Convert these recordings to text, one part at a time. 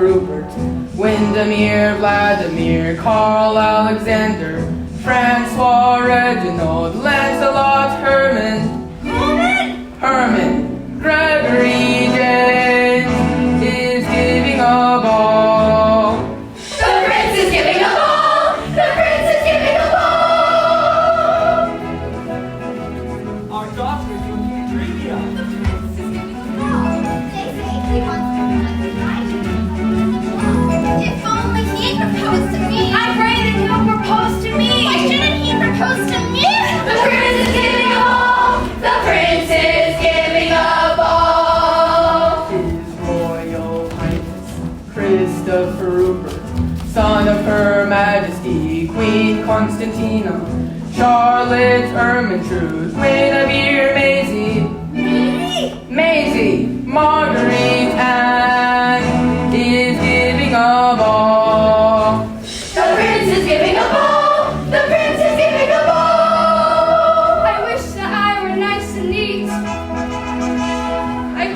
Rupert, Windermere, Vladimir, Karl Alexander, Francois Reginald, Lancelot Herman, Gregory James is giving a ball. The prince is giving a ball! The prince is giving a ball! Our doctor is looking dreamy eyed. The prince is giving a ball. They say he wants to be like Elijah. If only he'd proposed to me. I pray that he'll propose to me. Why shouldn't he propose to me? The prince is giving a ball. The prince is giving a ball. His Royal Highness Christopher Rupert, son of Her Majesty Queen Constantina, Charlotte Ermentrude, Guinevere Maisie, Marguerite Anne is giving a ball. The prince is giving a ball. The prince is giving a ball. I wish that I were nice and neat. I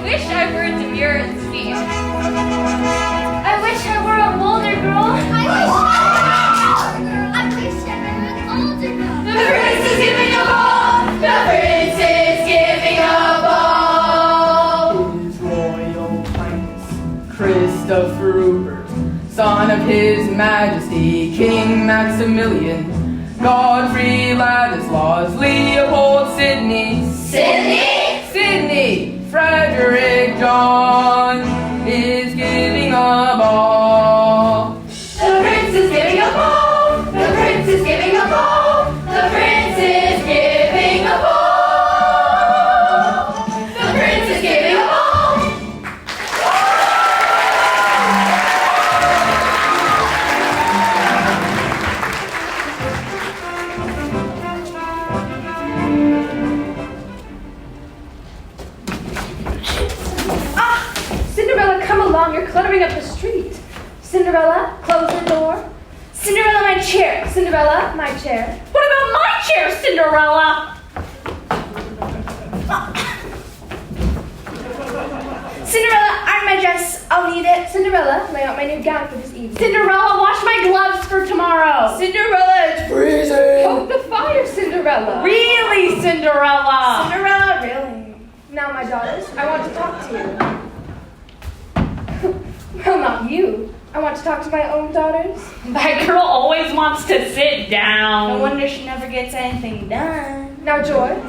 wish I were demure and sweet. I wish I were a older girl. I wish I were an older girl. The prince is giving a ball. The prince is giving a ball. His Royal Highness Christopher Rupert, son of His Majesty King Maximilian, Godfrey Ladislaus, Leopold Sidney, Frederick John is giving a ball. The prince is giving a ball. The prince is giving a ball. The prince is giving a ball. The prince is giving a ball. Cinderella, come along. You're cluttering up the street. Cinderella, close the door. Cinderella, my chair. Cinderella, my chair. What about my chair, Cinderella? Cinderella, iron my dress. I'll need it. Cinderella, lay out my new gown for this evening. Cinderella, wash my gloves for tomorrow. Cinderella, it's freezing. Poke the fire, Cinderella. Really, Cinderella? Cinderella, really. Now, my daughters, I want to talk to you. Well, not you. I want to talk to my own daughters. That girl always wants to sit down. No wonder she never gets anything done. Now, Joy.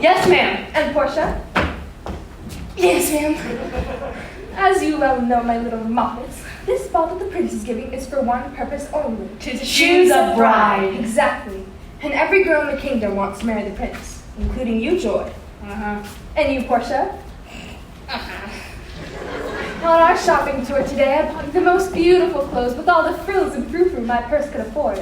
Yes, ma'am. And Portia. Yes, ma'am. As you well know, my little muppets, this ball that the prince is giving is for one purpose only. To choose a bride. Exactly. And every girl in the kingdom wants to marry the prince, including you, Joy. Uh-huh. And you, Portia. On our shopping tour today, I bought the most beautiful clothes with all the frills and frou-frou my purse could afford.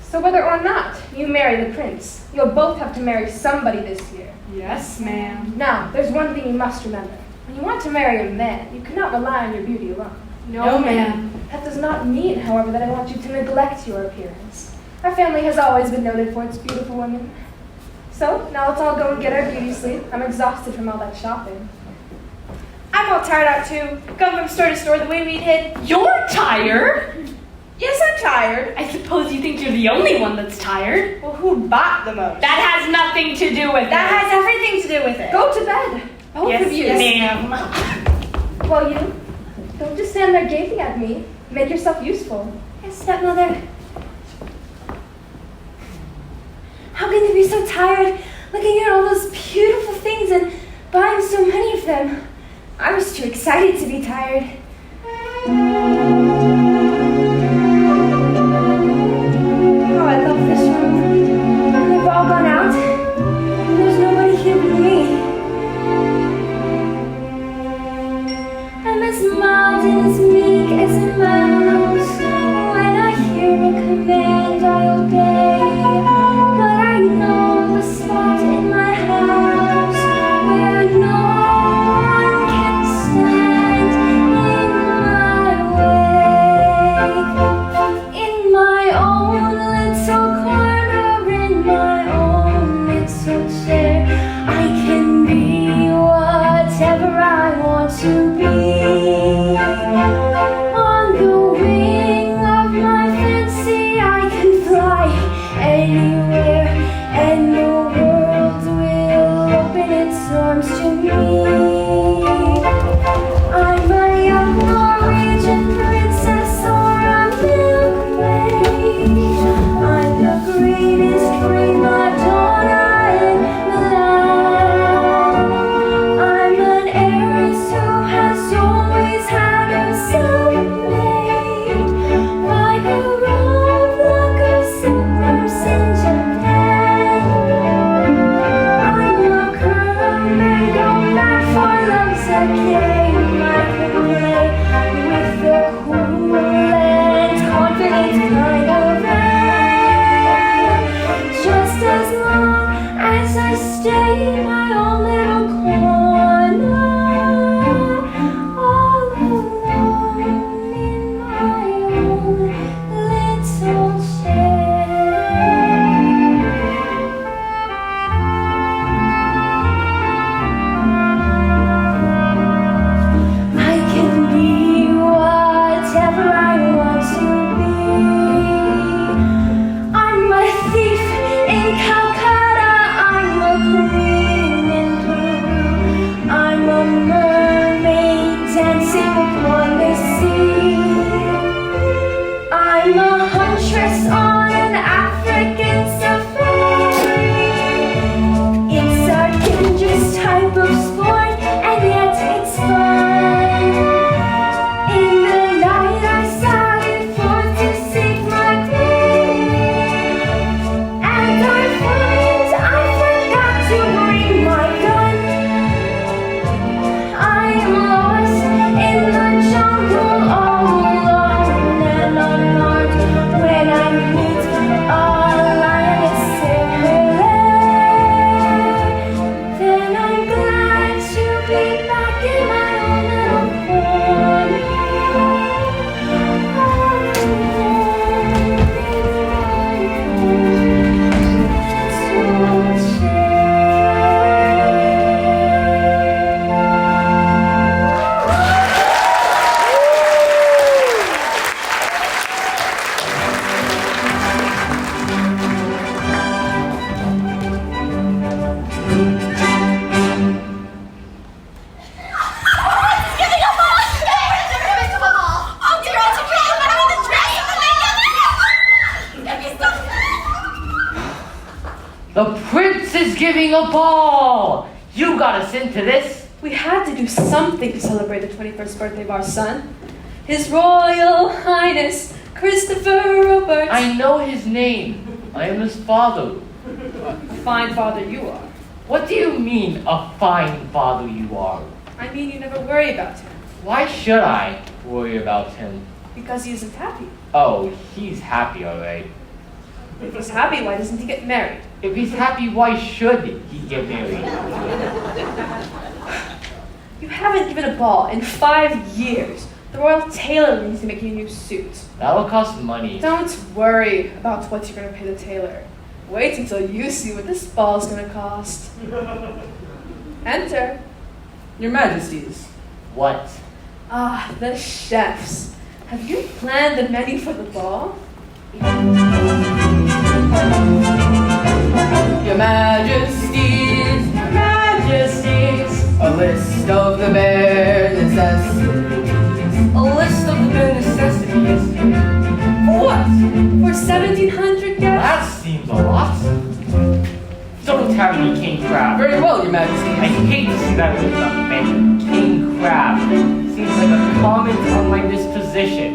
So whether or not you marry the prince, you'll both have to marry somebody this year. Yes, ma'am. Now, there's one thing you must remember. When you want to marry a man, you cannot rely on your beauty alone. No, ma'am. That does not mean, however, that I want you to neglect your appearance. Our family has always been noted for its beautiful women. So, now let's all go and get our beauty sleep. I'm exhausted from all that shopping. I'm all tired out too. Going from store to store the way we did. You're tired? Yes, I'm tired. I suppose you think you're the only one that's tired. Well, who bought the most? That has nothing to do with That it. has everything to do with it. Go to bed. Both Yes, of you. ma'am. Well, you, don't just stand there gaping at me. Make yourself useful. Yes, stepmother. How can you be so tired looking at all those beautiful things and buying so many of them? I was too excited to be tired. Oh, I love this room. They've all gone out. There's nobody here but me. I'm as mild and as meek as a mouse. When I hear a command, I obey. But I know the spot in my house where no one can stand in my way. me. I'm a young Norwegian princess or a milkmaid. I'm the greatest prima donna in Milan. I'm an heiress who has always had herself made by her own luck of silvers in Japan. I'm a girl made of mad for love's a game. I can play with the cool and confident kind of man. Just as long as I stay in my own little corner, all alone in my own little chair. I can be whatever I want to be. I'm a thief in Calcutta, I'm a queen in Peru, I'm a mermaid dancing upon the sea. I'm a huntress on an African safari. It's a dangerous type of sport, and yet it's fun. In the night I sallied forth to seek my queen, and I find I forgot to bring my gun. I am lost in the jungle all alone and unarmed when I meet a lioness in her lair. Then I'm glad to be back in my own little corner. The prince is giving a ball! You got us into this. We had to do something to celebrate the 21st birthday of our son. His Royal Highness Christopher Rupert. I know his name. I am his father. A fine father you are. What do you mean, a fine father you are? I mean you never worry about him. Why should I worry about him? Because he isn't happy. Oh, he's happy, alright. If he's happy, why doesn't he get married? If he's happy, why should he get married? You haven't given a ball in 5 years. The royal tailor needs to make you a new suit. That'll cost money. Don't worry about what you're going to pay the tailor. Wait until you see what this ball's going to cost. Enter. Your Majesties. What? Ah, the chefs. Have you planned the menu for the ball? Your Majesties. Your Majesties. A list of the bare necessities. A list of the bare necessities? For what? For 1,700 guests? That seems a lot. Don't have any king crab. Very well, Your Majesty. I hate to see that list on the menu. King crab. Seems like a comment on my disposition.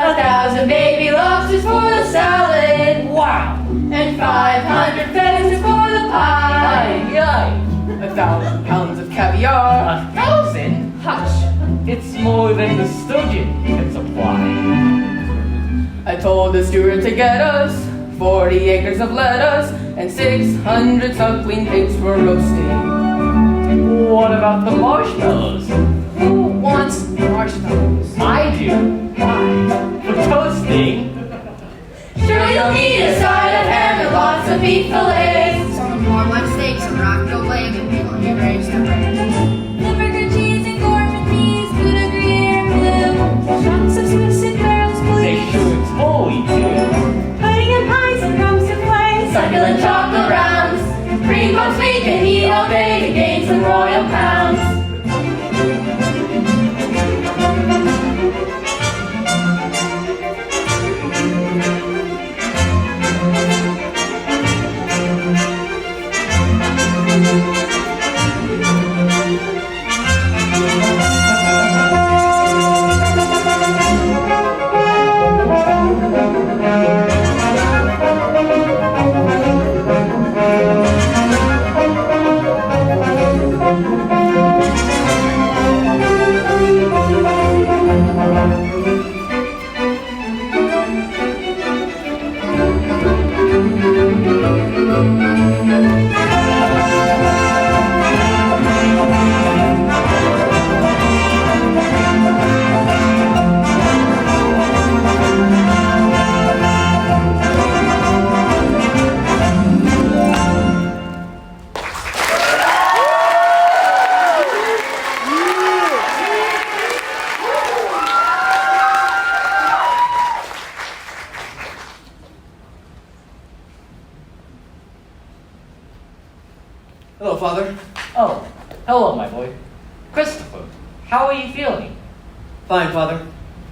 1,000 baby lobsters for the salad. Wow. And 500 pheasants for the pie. Yay. 1,000 pounds of caviar. 1,000? Hush. It's more than the sturgeon can supply. I told the steward to get us 40 acres of lettuce and 600 suckling pigs for roasting. What about the marshmallows? Who wants marshmallows? I do. Why? For toasting. Sure, you'll need a side of ham and lots of beef fillets. Some warm like steaks and rockville lamb and plenty of eggs to bread. Limburger cheese and gourmet peas, Gouda gruyere blue. Shots of Swiss and barrels They please. sure totally do. Pudding and pies and crumbs to play. Succulent chocolate rounds. Cream puffs we can eat royal crowns. Hello, Father. Oh, hello, my boy. Christopher, how are you feeling? Fine, Father.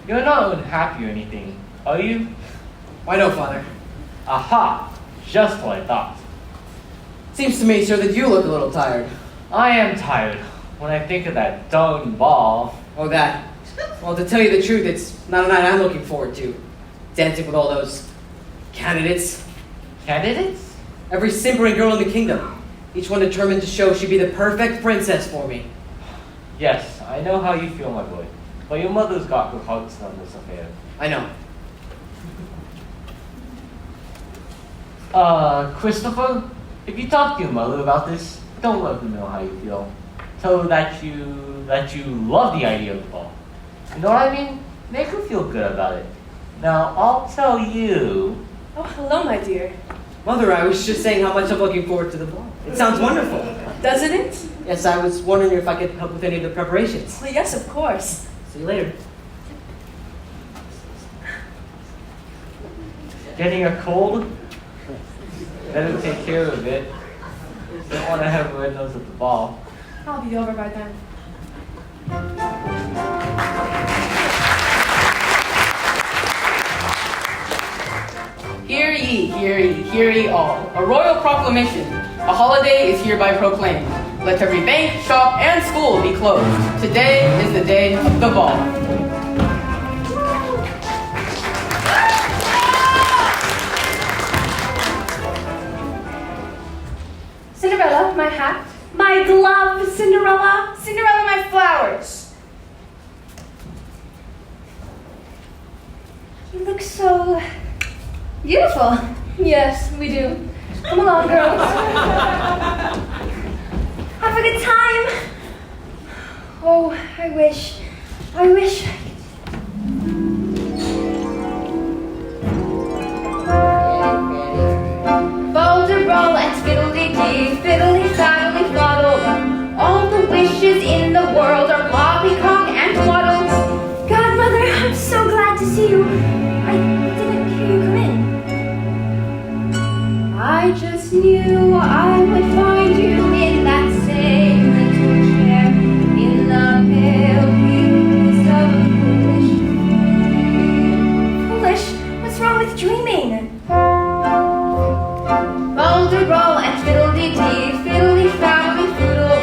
You're not unhappy or anything, are you? Why no, Father? Aha! Just what I thought. Seems to me, sir, that you look a little tired. I am tired when I think of that darn ball. Oh, that. Well, to tell you the truth, it's not a night I'm looking forward to. Dancing with all those candidates. Candidates? Every simpering girl in the kingdom. Each one determined to show she'd be the perfect princess for me. Yes, I know how you feel, my boy. But your mother's got her hearts on this affair. I know. Christopher, if you talk to your mother about this, don't let her know how you feel. Tell her that you love the idea of the ball. You know what I mean? Make her feel good about it. Now, I'll tell you. Oh, hello, my dear. Mother, I was just saying how much I'm looking forward to the ball. It sounds wonderful. Doesn't it? Yes, I was wondering if I could help with any of the preparations. Well, yes, of course. See you later. Getting a cold? Better take care of it. Don't want to have a red nose at the ball. I'll be over by then. Hear ye, hear ye all. A royal proclamation. A holiday is hereby proclaimed. Let every bank, shop, and school be closed. Today is the day of the ball. Cinderella, my hat. My glove, Cinderella. Cinderella, my flowers. You look so beautiful. Yes, we do. Come along, girls. Have a good time. Oh, I wish. Boulder roll and fiddle-dee-dee, fiddle-dee-faddle-dee-faddle. All the wishes in the world are poppycock and twaddles. Godmother, I'm so glad to see you. I didn't hear you come in. I just knew I would find you in that same little chair, in the pale peace of a foolish dream. Foolish? What's wrong with dreaming? Boulder roll and fiddle-dee-dee, fiddle-dee-faddle-dee-foodle.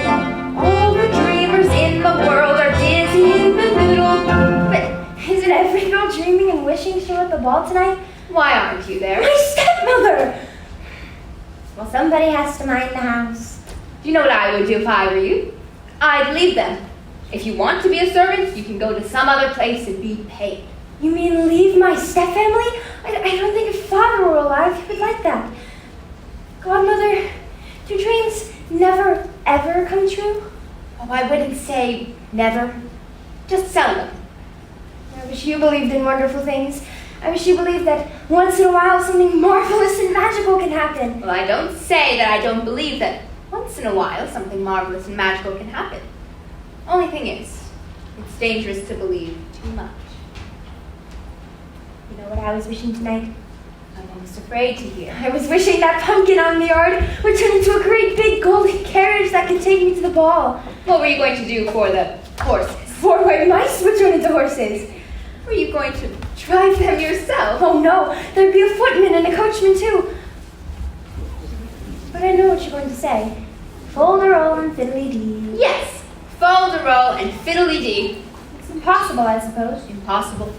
All the dreamers in the world are dizzy in the noodle. But isn't every girl dreaming and wishing she were at the ball tonight? Why aren't you there? My stepmother! Well, somebody has to mind the house. Do you know what I would do if I were you? I'd leave them. If you want to be a servant, you can go to some other place and be paid. You mean leave my stepfamily? I don't think if father were alive, he would like that. Godmother, do dreams never, ever come true? Oh, I wouldn't say never. Just seldom. I wish you believed in wonderful things. I wish you believed that once in a while something marvelous and magical can happen. Well, I don't say that I don't believe that once in a while something marvelous and magical can happen. Only thing is, it's dangerous to believe too much. You know what I was wishing tonight? I'm almost afraid to hear. I was wishing that pumpkin on the yard would turn into a great big golden carriage that could take me to the ball. What were you going to do for the horses? 4 white mice would turn into horses. Were you going to drive them yourself? Oh no, there'd be a footman and a coachman too. But I know what you're going to say. Folderol and fiddly-dee. Yes, fol-de-rol and fiddly-dee. It's impossible, I suppose. Impossible.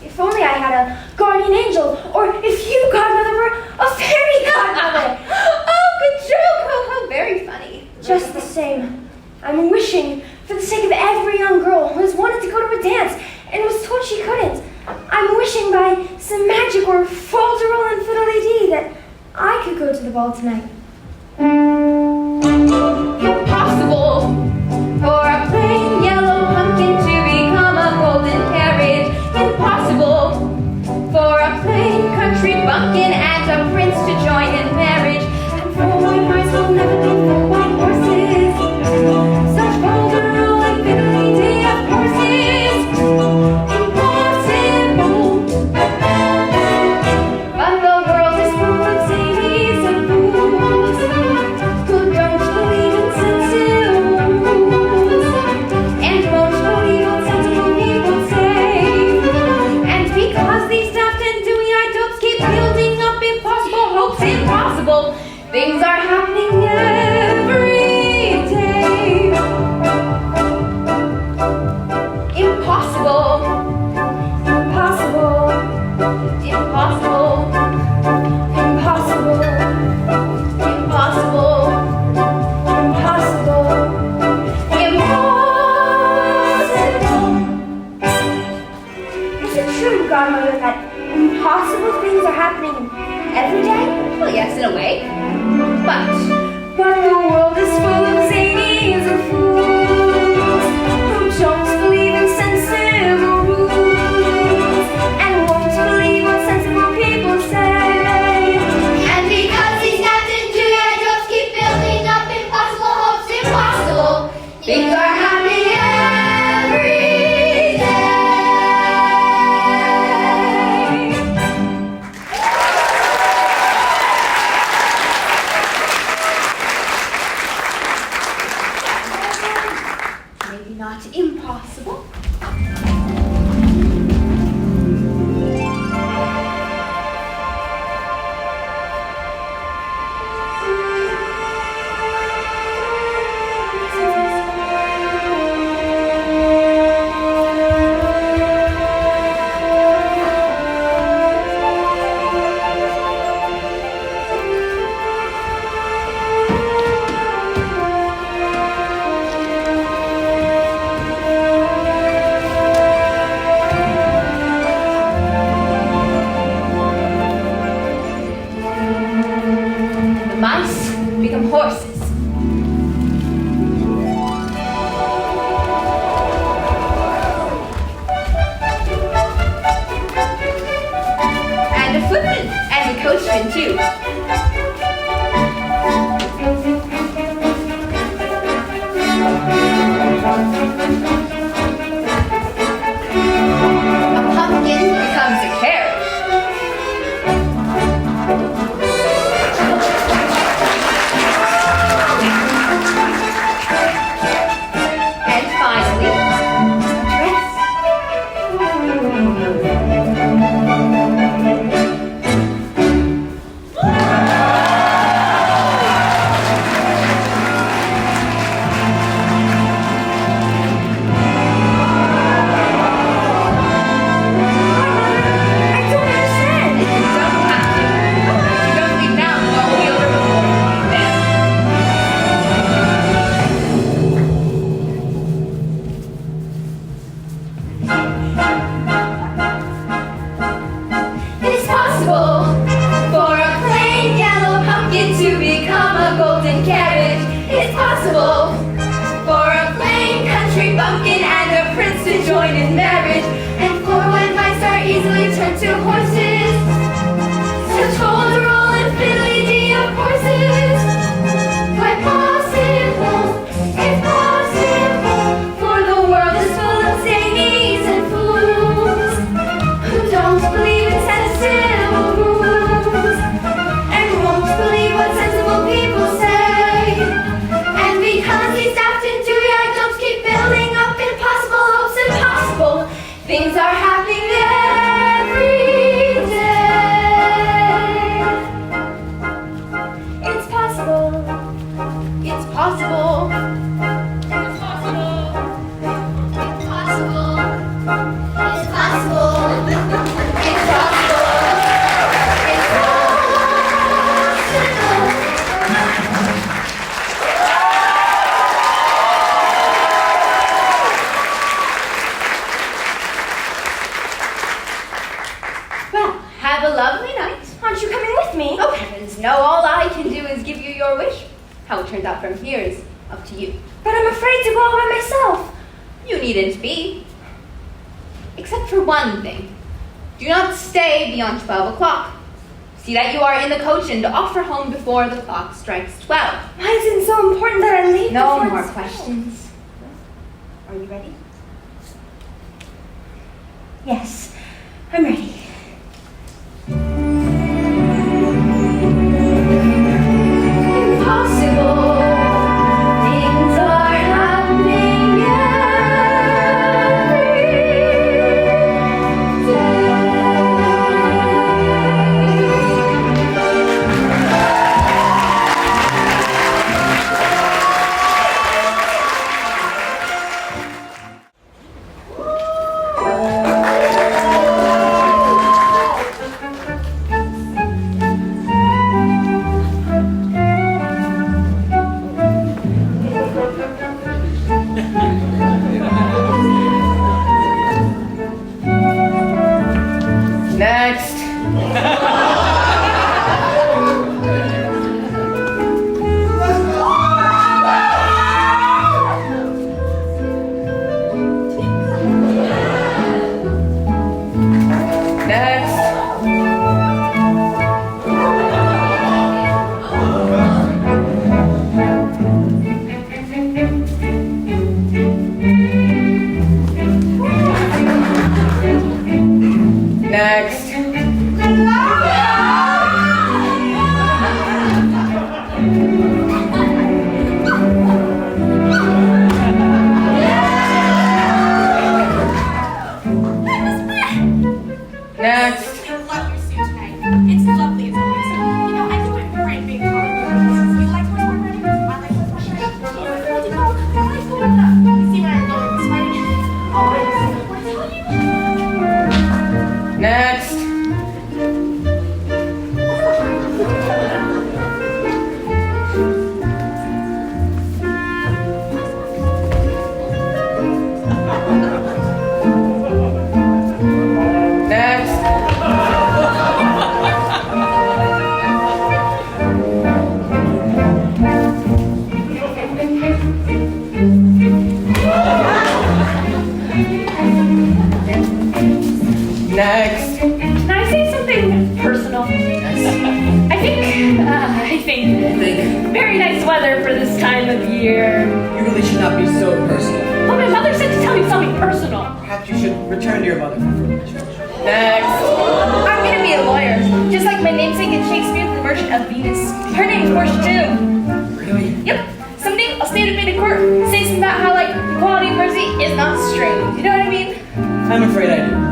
If only I had a guardian angel, or if you, godmother, were a fairy godmother. Oh, good joke! Oh, how very funny. Just the same, I'm wishing, for the sake of every young girl who has wanted to go to a dance and was told she couldn't, I'm wishing by some magic or folderol and fiddly-dee that I could go to the ball tonight. Impossible for a plain yellow pumpkin to become a golden carriage. Impossible for a plain country bumpkin and a prince to join in marriage. And 4 white mice will never be 4 white horses. Such folderol and fiddly-dee of courses. Impossible. But the world is full of zanies and fools who don't believe in sensible rules and won't believe what sensible people say. And because these daft and dewy-eyed dopes keep building up impossible hopes, impossible things are happening every day. Impossible. Impossible, Impossible. impossible, Impossible. impossible. Impossible. Is it true, godmother, that impossible things are happening every day? Well, yes, in a way. But But the world is full of zanies and fools who don't believe in sensible rules and won't believe what sensible people say. and because these daft and dewy-eyed dopes keep building up impossible hopes, impossible things are happening every day. Maybe not impossible. Things are happening every day. It's possible. It's possible. It's possible. It's possible. It's possible. It's possible. It's Well, have a lovely night. Aren't you coming with me? Oh, heavens, no. All I can do is give you your wish. How it turns out from here is up to you. But I'm afraid to go all by myself. You needn't be. Except for one thing. Do not stay beyond 12 o'clock. See that you are in the coach and off for home before the clock strikes 12. Why is it so important that I leave No before more it's 12? questions. Are you ready? Yes, I'm ready. Impossible. Things are happening every Next. Next. Next. I love your suit tonight. It's lovely as always. You know, I think my bright big collar. You like what's my wedding? I like what's my wedding. I like the one. You see where I'm going with this wedding? Oh, I want to tell you. Next. Next. Can I say something personal? I think very nice weather for this time of year. You really should not be so personal. But my mother said to tell me something personal. Perhaps you should return to your mother for further instruction. Next. I'm gonna be a lawyer, just like my namesake in Shakespeare, The Merchant of Venus. Her name's Portia too. Really? Yep. Someday I'll stand up in a court, say something about how like equality and mercy is not strange. You know what I mean? I'm afraid I do.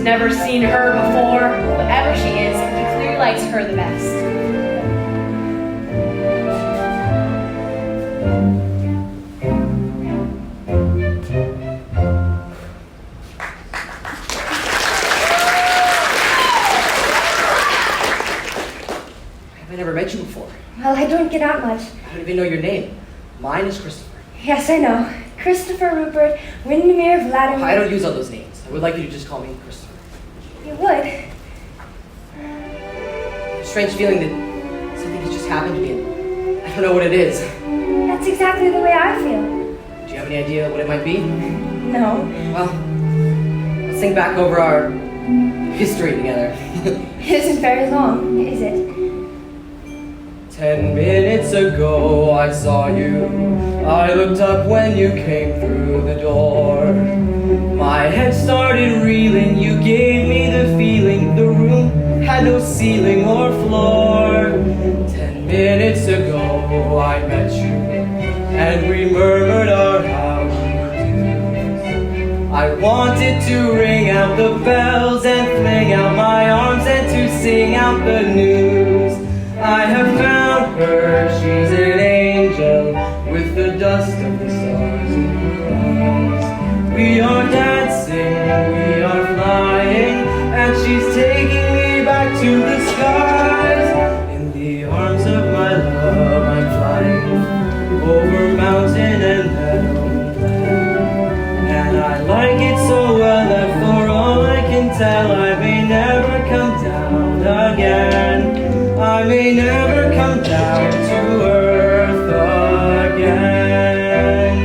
never seen her before. Whatever she is, he clearly likes her the best. I've never met you before. Well, I don't get out much. I don't even know your name. Mine is Christopher. Yes, I know. Christopher Rupert Windermere Vladimir. I don't use all those names. I would like you to just call me Christopher. You would? A strange feeling that something has just happened to me and I don't know what it is. That's exactly the way I feel. Do you have any idea what it might be? No. Well, let's think back over our history together. It isn't very long, is it? 10 minutes ago I saw you. I looked up when you came through the door. My head started reeling. You gave me the feeling the room had no ceiling or floor. 10 minutes ago I met you and we murmured our how do yous. I wanted to ring out the bells and fling out my arms and to sing out the news. I have found her, she's an angel with the dust of the stars in her eyes. We are dancing, we are flying, and she's taking me back to the skies. In the arms of my love I'm flying over mountain and meadow and glen. And I like it so well that for all I can tell I may never come down again. I may never come down to earth again.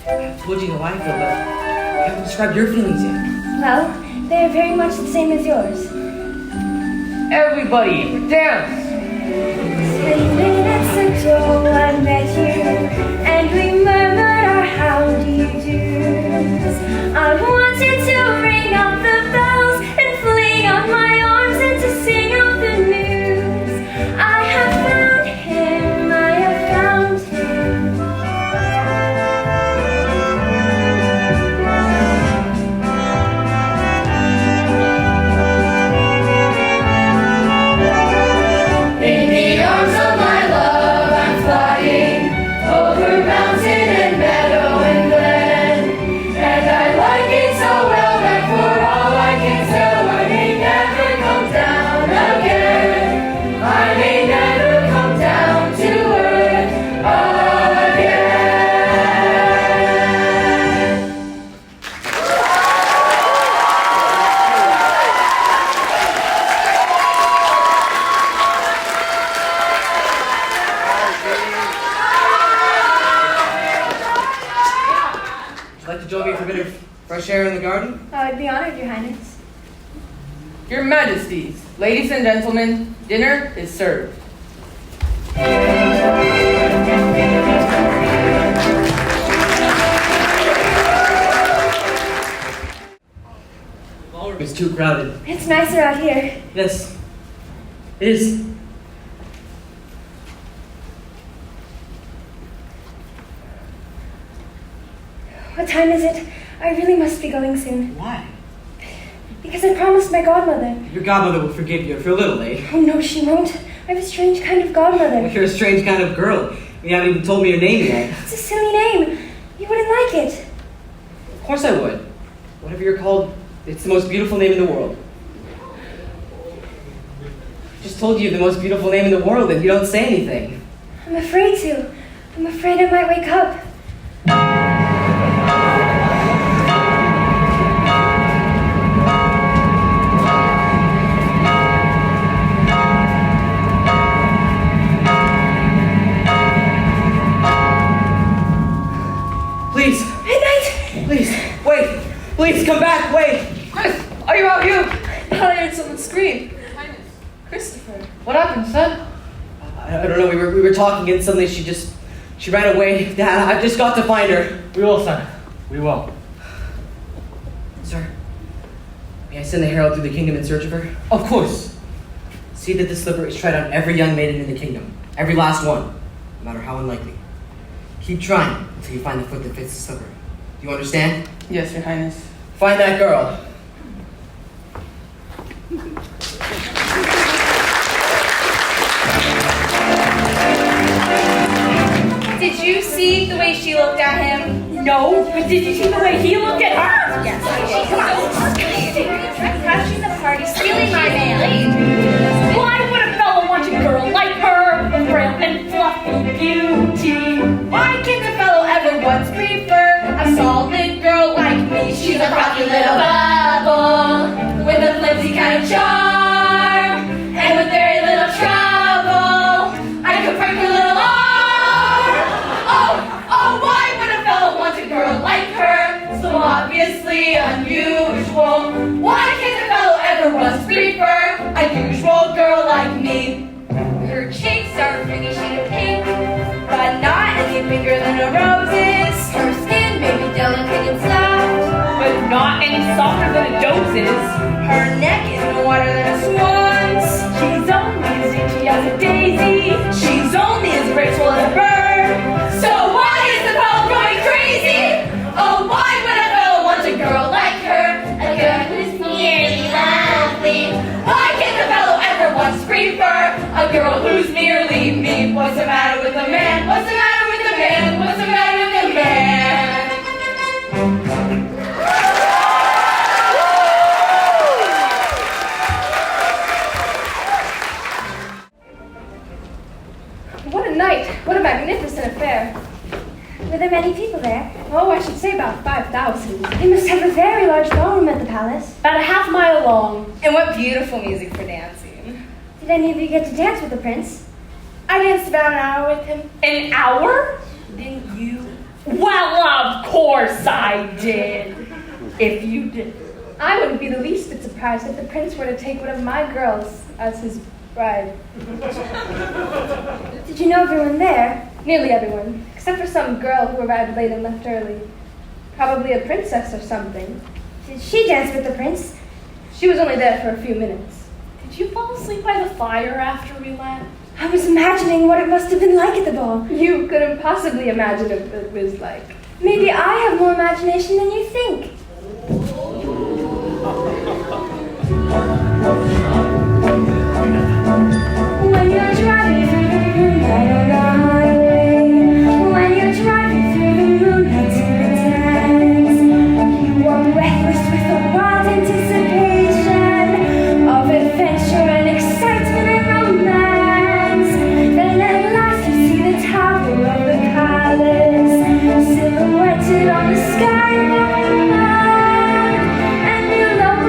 I told you how I feel, but I haven't described your feelings yet. Well, they're very much the same as yours. Everybody, dance! 10 minutes ago I met you, and we murmured our how do you do's. I wanted to ring out the bells and fling out my arms and to sing out the news. I have found him, I have found him. In the arms of my love I'm flying over mountain and meadow and glen. And I like it so well that for all I can tell I may never come down again. I may never come down to earth again. Would you like to join me for a bit of fresh air in the garden? I would be honored, Your Highness. Your Majesties, ladies and gentlemen, dinner is served. The ballroom is too crowded. It's nicer out here. Yes, it is. What time is it? I really must be going soon. Why? Because I promised my godmother. Your godmother will forgive you if you're a little late. Oh no, she won't. I have a strange kind of Well, godmother. you're a strange kind of girl. You haven't even told me your name yet. It's a silly name. You wouldn't like it. Of course I would. Whatever you're called, it's the most beautiful name in the world. I just told you the most beautiful name in the world and you don't say anything. I'm afraid to. I'm afraid I might wake up. Please, Midnight! please, wait. Please come back, wait. Chris, are you out here? I thought I heard someone scream. Christopher. What happened, son? I don't know, we were talking and suddenly she ran away. Dad, I've just got to find her. We will, son. We will. Sir, may I send the herald through the kingdom in search of her? Of course. See that this slipper is tried on every young maiden in the kingdom. Every last one, no matter how unlikely. Keep trying until you find the foot that fits the slipper. You understand? Yes, Your Highness. Find that girl. Did you see the way she looked at him? No, but did you see the way he looked at her? Yes, I did. Come on. Crashing the party, stealing my man. Why would a fellow want a girl like her, a frail and fluffy beauty? Why can't a fellow ever once prefer a solid girl like me? She's a rocky little bubble with a flimsy kind of charm, and with very little trouble, I could break her little arm. Oh, why would a fellow want a girl like her, so obviously unusual? Why can't a fellow ever once prefer a usual girl like me? Her cheeks are a pretty shade of pink, but not any pinker than a rose's. Her skin may be delicate and soft, but not any softer than a dose's. Her neck is no wider than a swan's. She's only as dainty as a daisy. She's only as graceful as a bird. So why is the fellow going crazy? Oh, why would a fellow want a girl like her? A girl who's merely lovely. Why can't the fellow ever once prefer a girl who's merely me? What's the matter with the man? What's the matter with the man? What's the matter with the man? What a night! What a magnificent affair! Were there many people there? Oh, I should say about 5,000. They must have a very large ballroom at the palace. About a half mile long. And what beautiful music for dancing. Did any of you get to dance with the prince? I danced about an hour with him. An hour? Didn't you? Well, of course I did. If you did. I wouldn't be the least bit surprised if the prince were to take one of my girls as his bride. Did you know everyone there? Nearly everyone, except for some girl who arrived late and left early. Probably a princess or something. Did she dance with the prince? She was only there for a few minutes. Did you fall asleep by the fire after we left? I was imagining what it must have been like at the ball. You couldn't possibly imagine what it was like. Maybe I have more imagination than you think. When you're driving through the moonlight on the highway, when you're driving through the moonlight to the dance, you are breathless with a wild anticipation of adventure and excitement and romance. Then at last you see the tower of the palace silhouetted on the sky above the land, and you love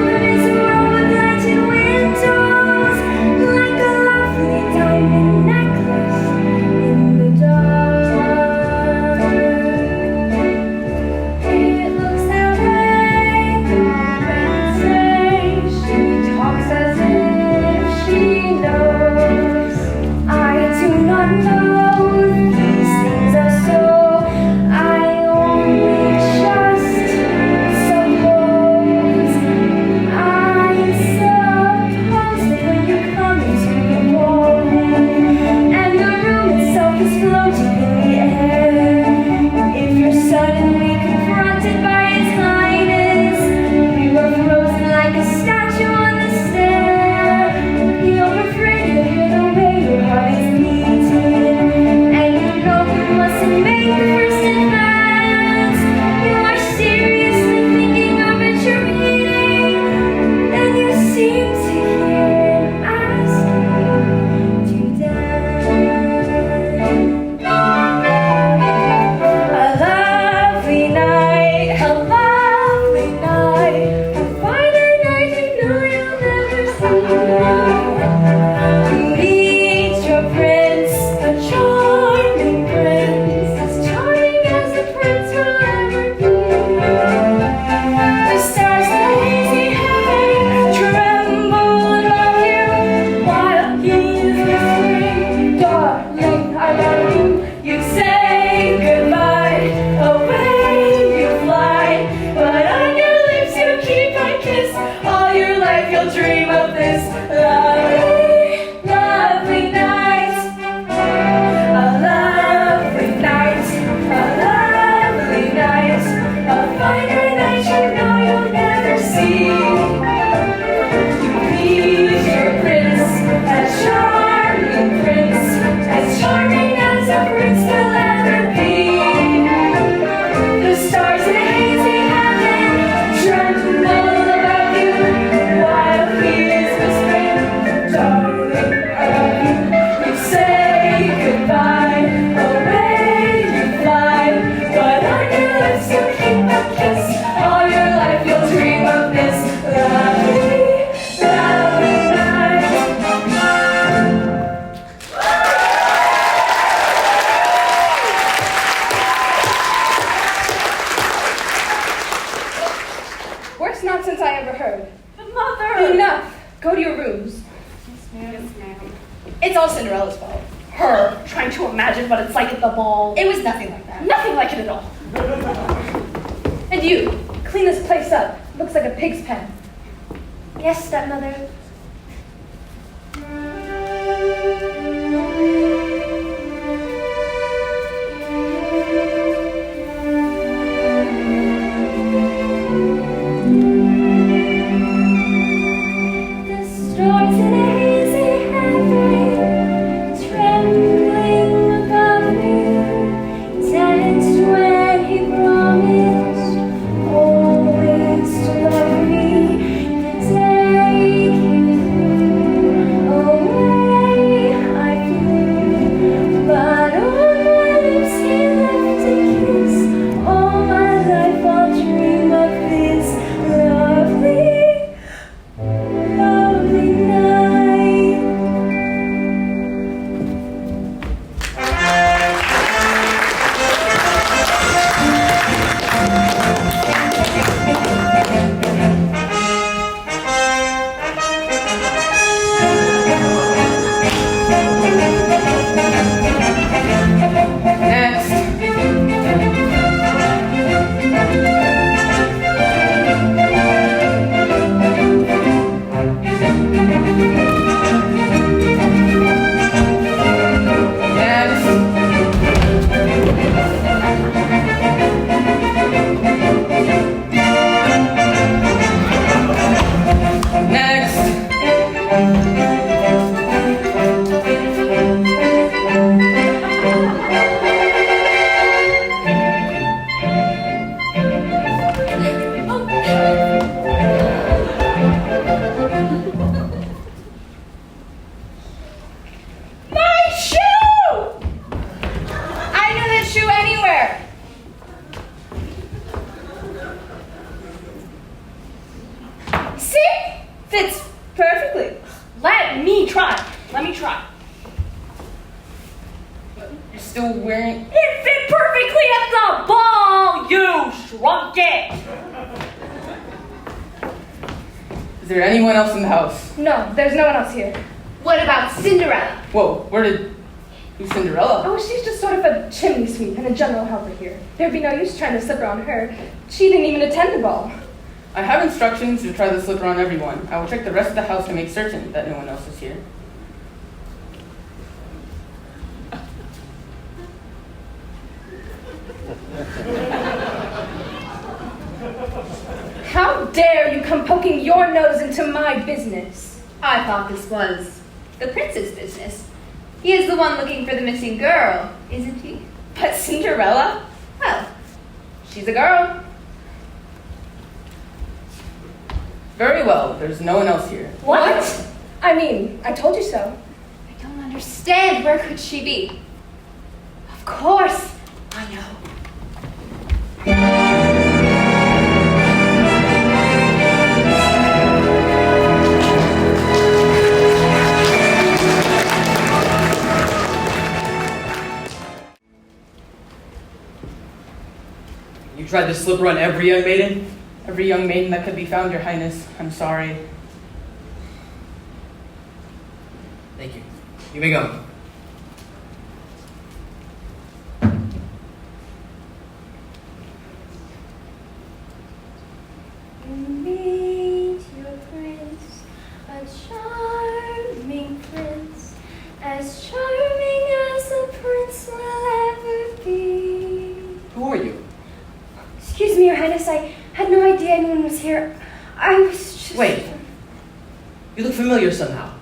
ma'am. It's all Cinderella's fault. Her trying to imagine what it's like at the ball. It was nothing like that. Nothing like it at all. And you, clean this place up. Looks like a pig's pen. Yes, stepmother. Is there anyone else in the house? No, there's no one else here. What about Cinderella? Whoa, who's Cinderella? Oh, she's just sort of a chimney sweep and a general helper here. There'd be no use trying to slipper on her. She didn't even attend the ball. I have instructions to try the slipper on everyone. I will check the rest of the house to make certain that no one else is here. How dare you come poking your nose into my business? I thought this was the prince's business. He is the one looking for the missing girl, isn't he? But Cinderella? Well, she's a girl. Very well, there's no one else here. What? I mean, I told you so. I don't understand. Where could she be? Of course, I know. You tried to slipper on every young maiden? Every young maiden that could be found, Your Highness. I'm sorry. Thank you. You may go. Meet your prince, a charming prince, as charming as a prince will ever be. Who are you? Excuse me, Your Highness, I had no idea anyone was here. I was just... Wait. You look familiar somehow.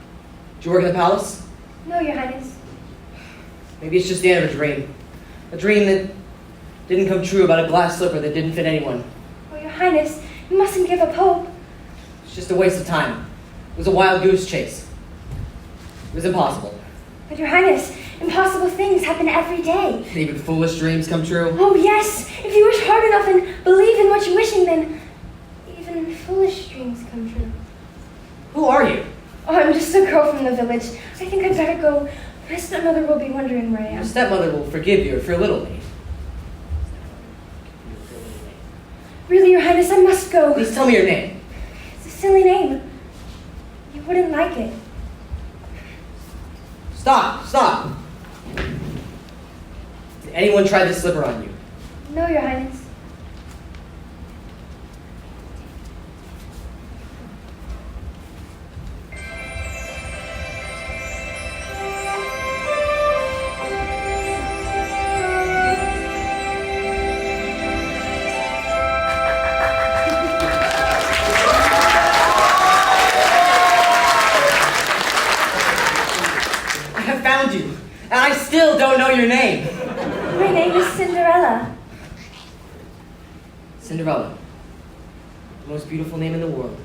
Do you work in the palace? No, Your Highness. Maybe it's just the end of a dream. A dream that didn't come true about a glass slipper that didn't fit anyone. Oh, Your Highness, you mustn't give up hope. It's just a waste of time. It was a wild goose chase. It was impossible. But Your Highness, impossible things happen every day. And even foolish dreams come true. Oh, yes. If you wish hard enough and believe in what you're wishing, then even foolish dreams come true. Who are you? Oh, I'm just a girl from the village. I think I'd better go. My stepmother will be wondering where I Your am. stepmother will forgive you if you're little me. Really, Your Highness, I must go. Please tell me your name. It's a silly name. You wouldn't like it. Stop! Stop! Did anyone try this slipper on you? No, Your Highness. I have found you, and I still don't know your name. My name is Cinderella. Cinderella. The most beautiful name in the world.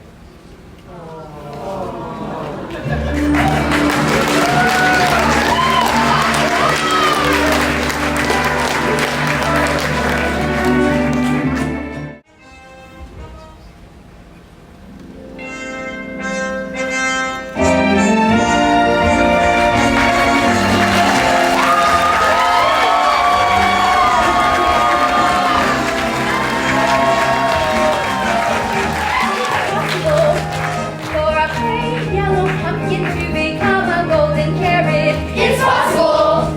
For a plain yellow pumpkin to become a golden carrot. It's possible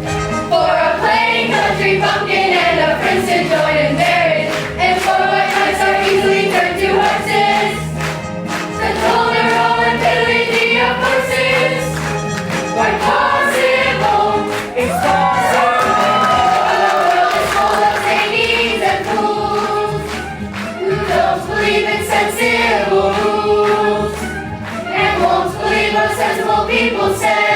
for a plain country pumpkin and a prince to join in marriage. And for white mice are easily turned to horses. The toner roll and fiddly of horses. Quite possible, it's possible. The world is full of zanies and fools who don't believe in sensible rules and won't believe what sensible people say.